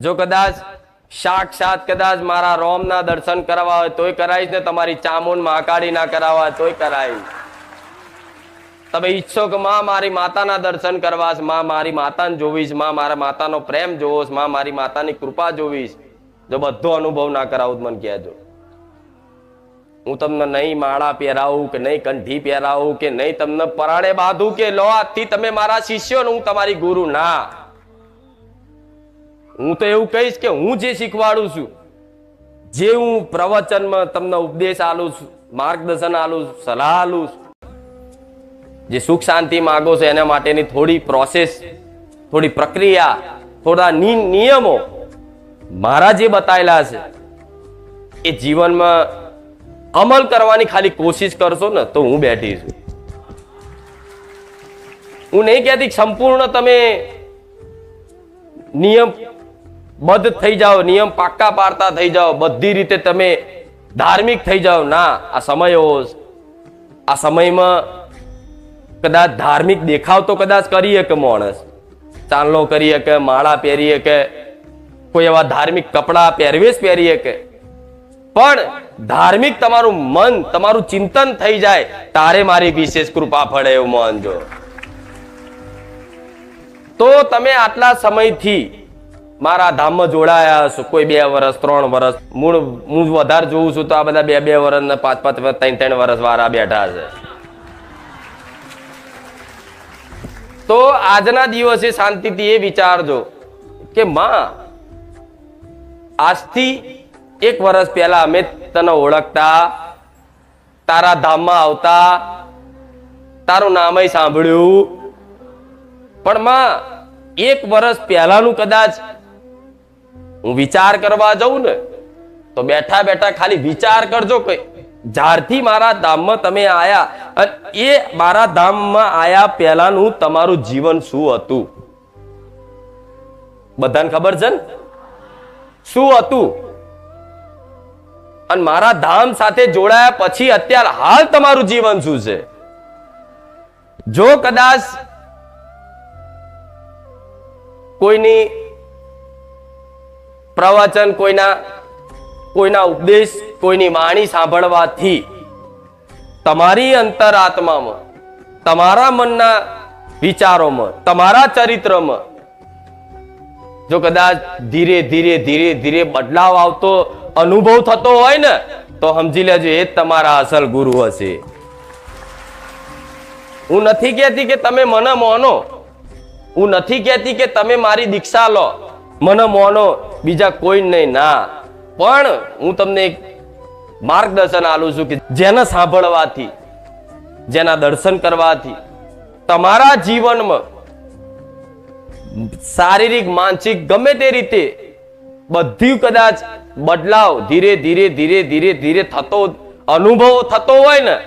જો કદાચ સાક્ષાત કદાચ મારા રોમના દર્શન કરવા હોય તોય કરાવીશ ને તમારી ચામુંડ મહાકાળી ના કરાવવા હોય તોય કરાવીશ. તમે ઈચ્છો કે માં મારી માતાના દર્શન કરવા છે, માં મારી માતાને જોવીશ, માં મારા માતાનો પ્રેમ જોવીશ, માં મારી માતાની કૃપા જોવીશ, જો બધો અનુભવ ના કરાવું મને કહેજો. હું તમને નહીં માળા પહેરાવું કે નહીં કંઠી પહેરાવું કે નહીં તમને પરાણે બાંધું કે લો આજથી તમે મારા શિષ્યો ને હું તમારી ગુરુ, ના. હું તો એવું કહીશ કે હું જે શીખવાડું છું, જે હું પ્રવચનમાં તમને ઉપદેશ આલું છું, માર્ગદર્શન આલું છું, સલાહ આલું છું, જે સુખ શાંતિ માગો છો એના માટેની થોડી પ્રોસેસ, થોડી પ્રક્રિયા, થોડા નિયમો મારા જે બતાવેલા છે એ જીવનમાં અમલ કરવાની ખાલી કોશિશ કરશો ને તો હું બેઠી છું. હું નહીં કહેતી સંપૂર્ણ તમે નિયમ બદ્ધ થઈ જાઓ, નિયમ પાક્કા પાડતા થઈ જાઓ, બધી રીતે તમે ધાર્મિક થઈ જાઓ, ના. આ સમયમાં કદાચ ધાર્મિક દેખાવ તો કદાચ કરીએ કે માણસ ચાંદલો કરીએ કે માળા પહેરીએ કે કોઈ એવા ધાર્મિક કપડા પહેરવેશ પહેરીએ કે, પણ ધાર્મિક તમારું મન, તમારું ચિંતન થઈ જાય તારે મારી વિશેષ કૃપા ફળે એવું માનજો. તો તમે આટલા સમયથી મારા ધામમાં જોડાયા છો, કોઈ 2 વર્ષ 3 વર્ષ, હું વધારે જોઉં છું તો આ બધા 2 વર્ષ ને 5 વર્ષ 3 વર્ષ વાળા બેઠા છે. તો આજના દિવસે શાંતિથી એ વિચારજો કે માં આજથી 1 વર્ષ પહેલા અમે તને ઓળખતા, તારા ધામમાં આવતા, તારું નામય સાંભળ્યું, પણ માં 1 વર્ષ પહેલાનું કદાચ હું વિચાર કરવા જાઉં ને તો બેઠા બેઠા ખાલી વિચાર કરજો કે જ્યારથી મારા ધામમાં તમે આયા અને એ મારા ધામમાં આયા પહેલાનું તમારું જીવન શું હતું, બધાને ખબર છે ને શું હતું, અને મારા ધામ સાથે જોડાયા પછી અત્યારે હાલ તમારું જીવન શું છે. જો કદાચ કોઈની પ્રવચન, કોઈના ઉપદેશ, કોઈની વાણી સાંભળવાથી તમારી અંતરાત્મામાં, તમારા મનના વિચારોમાં, તમારા ચરિત્રમાં જો કદાચ ધીરે ધીરે ધીરે ધીરે બદલાવ આવતો અનુભવ થતો હોય ને તો સમજી લેજો એ જ તમારા અસલ ગુરુ હશે. હું નથી કહેતી કે તમે મને માનો, હું નથી કહેતી કે તમે મારી દીક્ષા લો, મને માનો, બીજા કોઈ નહીં, ના. પણ હું તમને એક માર્ગદર્શન આલું છું કે જેને સાંભળવાથી, જેના દર્શન કરવાથી તમારા જીવનમાં શારીરિક, માનસિક ગમે તે રીતે બધી કદાચ બદલાવ ધીરે ધીરે ધીરે ધીરે ધીરે થતો અનુભવ થતો હોય ને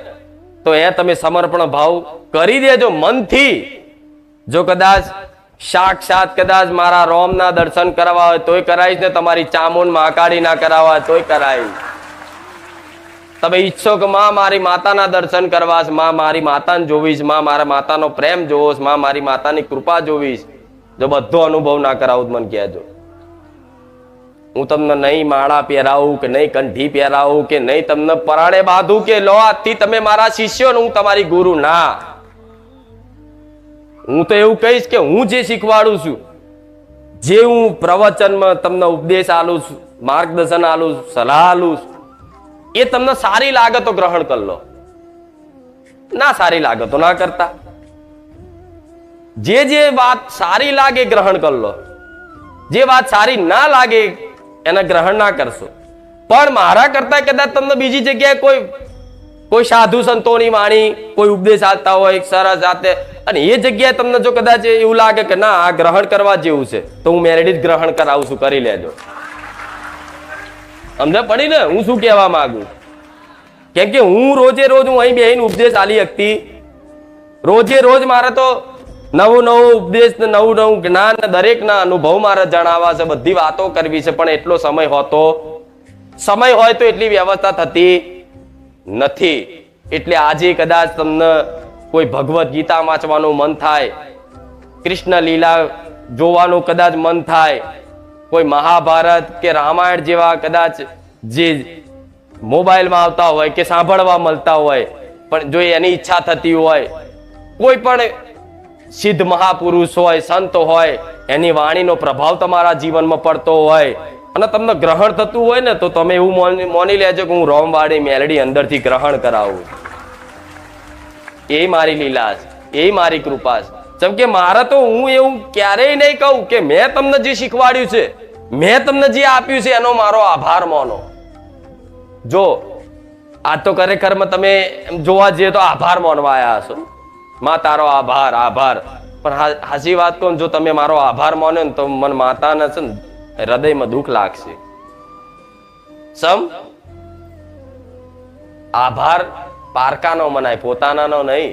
તો એ તમે સમર્પણ ભાવ કરી દેજો મનથી. જો કદાચ સાક્ષાત કદાચ મારા રોમના દર્શન કરવા હોય તોય કરાવીશ ને તમારી ચામુંડ મહાકાળી ના કરાવવા હોય તોય કરાવીશ. તમે ઈચ્છો કે માં મારી માતાના દર્શન કરવા છે, માં મારી માતાને જોવીશ, માં મારા માતાનો પ્રેમ જોવીશ, માં મારી માતાની કૃપા જોવીશ, જો બધો અનુભવ ના કરાવું મને કહેજો. હું તમને નહીં માળા પહેરાવું કે નહીં કંઠી પહેરાવું કે નહીં તમને પરાણે બાંધું કે લો આજથી તમે મારા શિષ્યો ને હું તમારી ગુરુ, ના. હું તો એવું કહીશ કે હું જે શીખવાડું છું, જે હું પ્રવચનમાં તમને ઉપદેશ આલું છું, માર્ગદર્શન આલું છું, સલાહ આલું છું, એ તમને સારી લાગે તો ગ્રહણ કરી લો, ના સારી લાગે તો ના કરતા. જે વાત સારી લાગે ગ્રહણ કરી લો, જે વાત સારી ના લાગે એને ગ્રહણ ના કરશો. પણ મારા કરતા કદાચ તમને બીજી જગ્યાએ કોઈ સાધુ સંતોની વાણી, કોઈ ઉપદેશ આપતા હોય સરસ જાતે, અને એ જગ્યાએ તમને જો કદાચ એવું લાગે કે ના આ ગ્રહણ કરવા જેવું છે તો હું મેરેડી જ ગ્રહણ કરાવું છું, કરી લેજો. સમજ પડી ને હું શું કહેવા માંગુ? કેમ કે હું રોજે રોજ હું અહીં બેહીને ઉપદેશ આલી શકતી, રોજે રોજ મારે તો નવું ઉપદેશ, નવું જ્ઞાન, દરેકના અનુભવ મારે જણાવવા છે, બધી વાતો કરવી છે, પણ એટલો સમય હોય તો એટલી વ્યવસ્થા થતી નથી. એટલે આજે કદાચ તમને કોઈ ભગવદ્ ગીતા વાંચવાનું મન થાય, કૃષ્ણ લીલા જોવાનું કદાચ મન થાય, કોઈ મહાભારત કે રામાયણ જેવા કદાચ જે મોબાઈલમાં આવતા હોય કે સાંભળવા મળતા હોય, પણ જો એની ઈચ્છા થતી હોય, કોઈ પણ સિદ્ધ મહાપુરુષ હોય, સંત હોય, એની વાણીનો પ્રભાવ તમારા જીવનમાં પડતો હોય અને તમને ગ્રહણ થતું હોય ને, તો તમે એવું માની લેજો કે હું રોમવાળી મેલડી અંદરથી ગ્રહણ કરાવું. એ મારી લીલા છે, એ મારી કૃપા છે. જેમ કે મારે તો હું એવું ક્યારેય નહીં કહું કે મેં તમને જે શીખવાડ્યું છે, મેં તમને જે આપ્યું છે, એનો મારો આભાર માનો. જો આ તો ખરેખરમાં તમે જોવા જઈએ તો આભાર માનવા આવ્યા હશો. માં તારો આભાર, આભાર. પણ હાચી વાત કહું, જો તમે મારો આભાર માનો ને તો મને માતાને છે ને હૃદયમાં દુઃખ લાગશે. સમ આભાર પારકાનો મનાય, પોતાનાનો નહીં.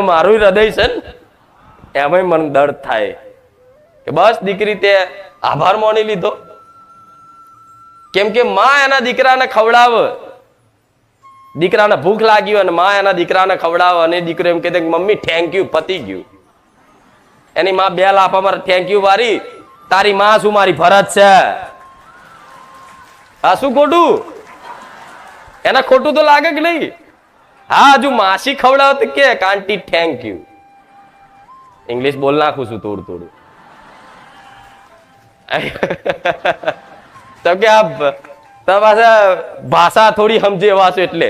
મારું હૃદય છે ને એમાં મને દર્દ થાય કે બસ દીકરી તે આભાર માની લીધો. કેમ કે માં એના દીકરાને ખવડાવે, દીકરાને ભૂખ લાગી હોય અને માં એના દીકરાને ખવડાવે અને દીકરો એમ કહે કે મમ્મી થેન્ક યુ, પતી ગયું. એની માં બે લાફા મારે થેન્ક યુ વારી, તારી માં શું મારી ફરજ છે? આ શું ખોટું? એના ખોટું તો લાગે કે નહીં? હા, હજુ માસી ખવડાવે તો કે આંટી થેન્ક યુ. ઇંગ્લિશ બોલ નાખું છું થોડું થોડું. તો કે આ ભાષા થોડી સમજે એવા છો એટલે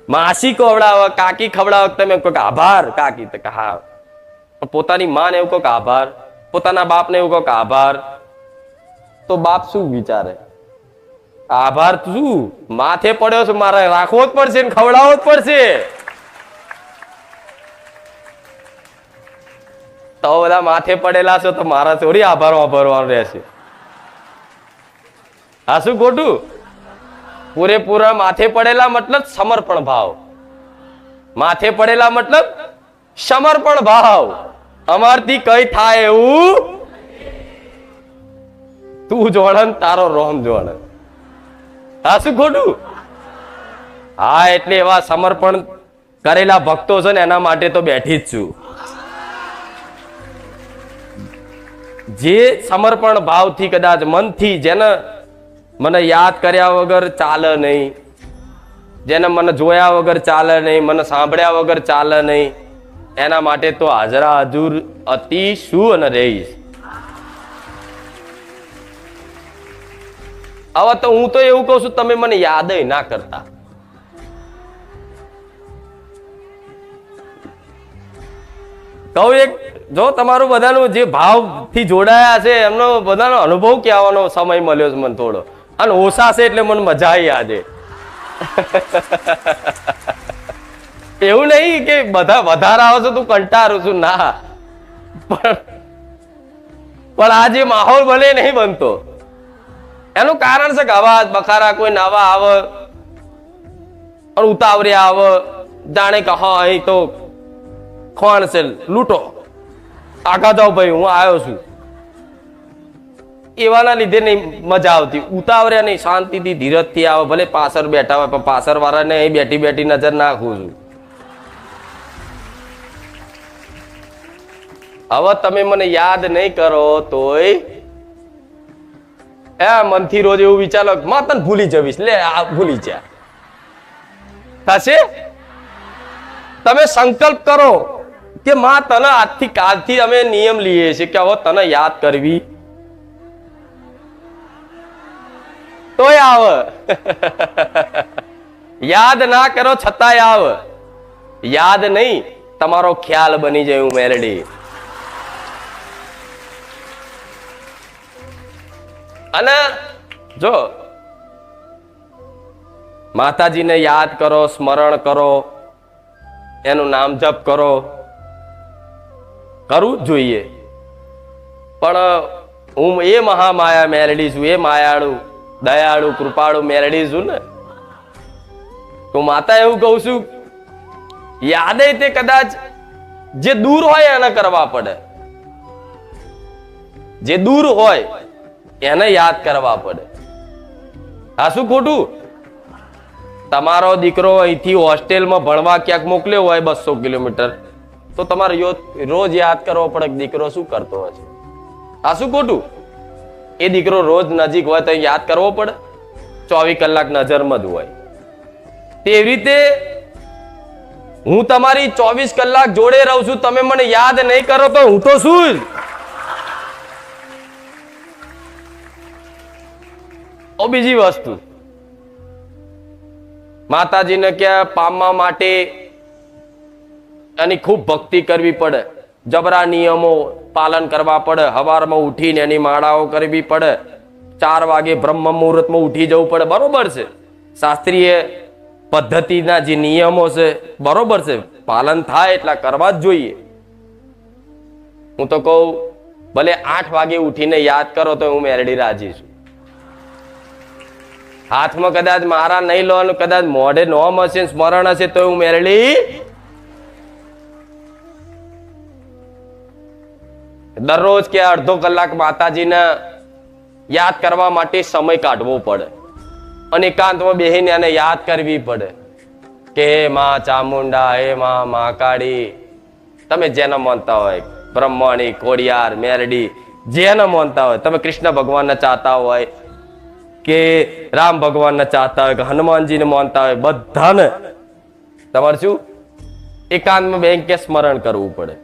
માસી ખવડાવે, કાકી ખવડાવે, તમે કહો કે આભાર કાકી, તો કે હા. પોતાની માને એવું કહો કે આભાર, પોતાના બાપને એવું કહો કે આભાર, તો બાપ શું વિચારે? આભાર શું માથે પડ્યો છે, મારે રાખવો જ પડશે ને ખવડાવવો જ પડશે. તો બધા માથે પડેલા છો તો મારા થોડી આભાર વાપરવાનું રહેશે. આ શું ખોટું? પૂરેપૂરા માથે પડેલા મતલબ સમર્પણ ભાવ. માથે પડેલા મતલબ સમર્પણ ભાવ. અમારથી કઈ થાય એવું તું જોડન તારો રોમ જોડન. હા શું ખોટું? હા, એટલે એવા સમર્પણ કરેલા ભક્તો છે ને એના માટે તો બેઠી જ છું. જે સમર્પણ ભાવથી કદાચ મનથી, જેને મને યાદ કર્યા વગર ચાલે નહીં, જેને મને જોયા વગર ચાલે નહીં, મને સાંભળ્યા વગર ચાલે નહીં, એના માટે તો હાજરા હજુર અતિ શું અને રહીશ. હવે તો હું તો એવું કહું છું, તમે મને યાદ ના કરતા. કહું એક, જો તમારું બધાનું જે ભાવથી જોડાયા છે એમનો બધાનો અનુભવ કહેવાનો સમય મળ્યો છે મને થોડો, અને ઓછા છે એટલે મને મજા આવી આજે. એવું નહીં કે બધા વધારે આવે છે તું કંટાળું છું, ના, પણ આ જે માહોલ બને નહીં બનતો એનું કારણ છે કે અવાજ બખારા કોઈ નવા આવે અને ઉતાવળિયા આવે, જાણે કે હા અહીં તો ખોણ છે, લૂંટો, આગા જાઓ ભાઈ હું આવ્યો છું. એવાના લીધે નહીં મજા આવતી. ઉતાવળ્યા નહીં, શાંતિથી ધીરજથી આવે. ભલે પાછળ બેઠા હોય પણ પાછળ વાળાને અહીં બેઠી બેઠી નજર નાખું છું. હવે તમે મને યાદ નહીં કરો તોય મનથી રોજ એવું વિચારો માં તને ભૂલી જવીશ, લે આ ભૂલી જા થશે. તમે સંકલ્પ કરો કે માં તને આજથી કાલથી અમે નિયમ લઈએ છીએ કે હવે તને યાદ કરવી, તોય આવે. યાદ ના કરો છતાંય આવે. યાદ નહીં, તમારો ખ્યાલ બની જાય હું મેલડી. અને જો માતાજીને યાદ કરો, સ્મરણ કરો, એનું નામ જપ કરો, કરવું જ જોઈએ. પણ હું એ મહામાયા મેલડી છું, એ માયાળુ દયાળુ કૃપાળુ મેલડી છું ને, તો માતા એવું કહું છું, યાદે તે કદાચ જે દૂર હોય એને કરવા પડે. જે દૂર હોય એને યાદ કરવા પડે. આ શું ખોટું? તમારો દીકરો અહીંથી હોસ્ટેલમાં ભણવા ક્યાંક મોકલ્યો હોય 200 કિલોમીટર, તો તમારે રોજ યાદ કરવો પડે કે દીકરો શું કરતો હશે. આ શું ખોટું? એ દીકરો રોજ નજીક હોય તો યાદ કરવો પડે? 24 કલાક નજરમાં જ હોય. તેવી રીતે હું તમારી 24 કલાક જોડે રહું છું, તમે મને યાદ નહીં કરો તો હું તો શું? બીજી વસ્તુ, માતાજીને ક્યાં પામવા માટે એની ખૂબ ભક્તિ કરવી પડે, જબરા નિયમો પાલન કરવા પડે, સવારમાં ઉઠીને એની માળાઓ કરવી પડે, 4 વાગે બ્રહ્મ મુહૂર્તમાં ઉઠી જવું પડે. બરોબર છે, શાસ્ત્રીય પદ્ધતિના જે નિયમો છે બરોબર છે, પાલન થાય એટલા કરવા જ જોઈએ. હું તો કહું ભલે 8 વાગે ઉઠીને યાદ કરો તો હું મેરડી રાજી છું. હાથમાં કદાચ મારા નહીં લો, કદાચ મોઢે નોમ હશે, સ્મરણ હશે તો હું મેરડી. દરરોજ કે અડધો કલાક માતાજીને યાદ કરવા માટે સમય કાઢવો પડે અને એકાંતમાં બેહીને એને યાદ કરવી પડે કે હે માં ચામુંડા, હે માં મહાકાળી, તમે જેને માનતા હોય, બ્રહ્મણી, ખોડિયાર, મેરડી, જેને માનતા હોય, તમે કૃષ્ણ ભગવાનને ચાહતા હોય કે રામ ભગવાનને ચાહતા હોય કે હનુમાનજીને માનતા હોય, બધાને તમારે શું એકાંતમાં બેંકે સ્મરણ કરવું પડે.